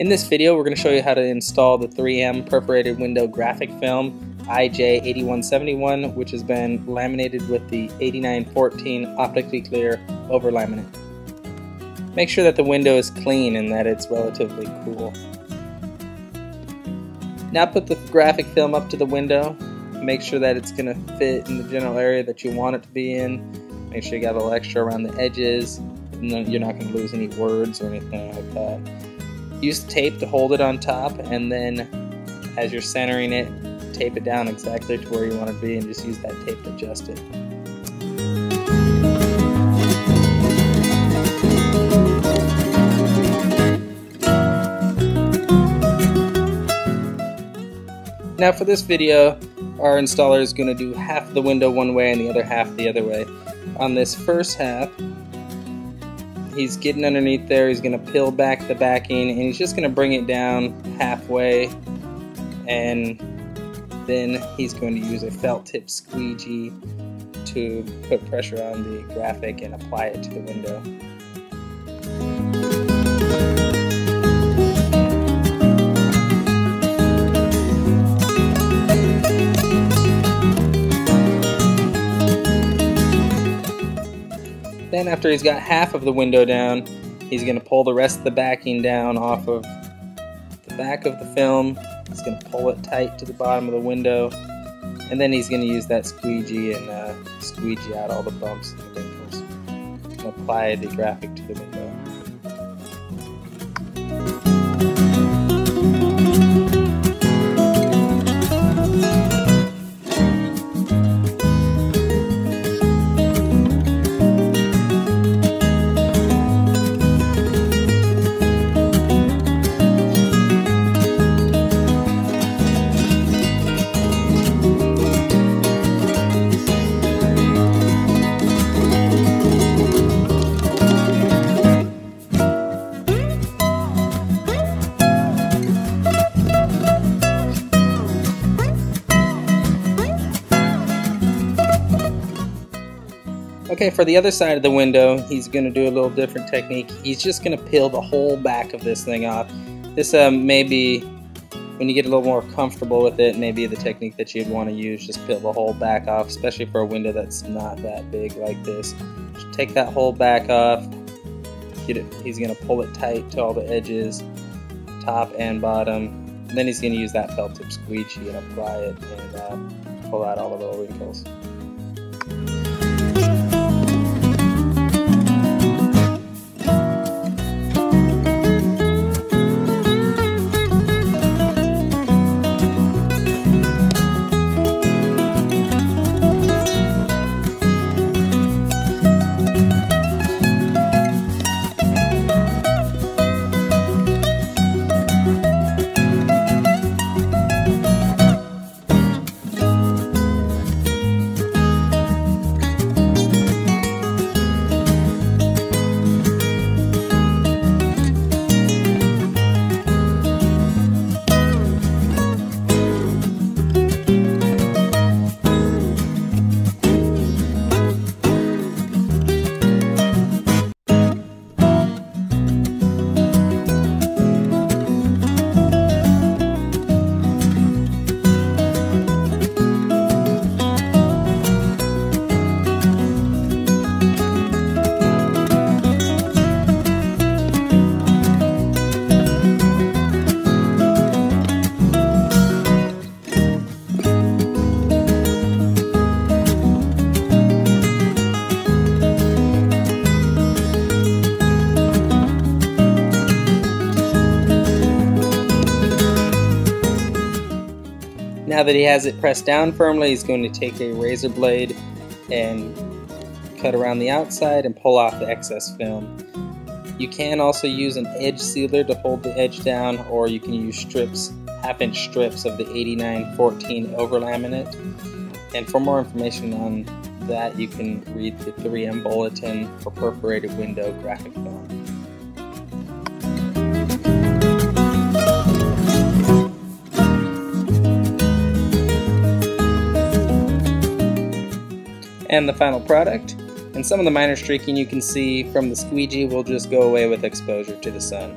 In this video, we're going to show you how to install the 3M perforated window graphic film IJ8171, which has been laminated with the 8914 optically clear over laminate. Make sure that the window is clean and that it's relatively cool. Now put the graphic film up to the window. Make sure that it's going to fit in the general area that you want it to be in. Make sure you got a little extra around the edges, and then you're not going to lose any words or anything like that. Use tape to hold it on top, and then as you're centering it, tape it down exactly to where you want it to be, and just use that tape to adjust it. Now for this video, our installer is going to do half the window one way and the other half the other way. On this first half, he's getting underneath there, he's going to peel back the backing, and he's just going to bring it down halfway, and then he's going to use a felt tip squeegee to put pressure on the graphic and apply it to the window. Then after he's got half of the window down, he's going to pull the rest of the backing down off of the back of the film. He's going to pull it tight to the bottom of the window, and then he's going to use that squeegee and squeegee out all the bumps and the wrinkles and apply the graphic to the window. Okay, for the other side of the window, he's going to do a little different technique. He's just going to peel the whole back of this thing off. This may be, when you get a little more comfortable with it, maybe the technique that you'd want to use, just peel the whole back off, especially for a window that's not that big like this. Just take that whole back off. He's going to pull it tight to all the edges, top and bottom. And then he's going to use that felt tip squeegee and apply it and pull out all the little wrinkles. Now that he has it pressed down firmly, he's going to take a razor blade and cut around the outside and pull off the excess film. You can also use an edge sealer to hold the edge down, or you can use strips, half-inch strips of the 8914 over laminate. And for more information on that, you can read the 3M bulletin for perforated window graphic film. and the final product. And some of the minor streaking you can see from the squeegee will just go away with exposure to the sun.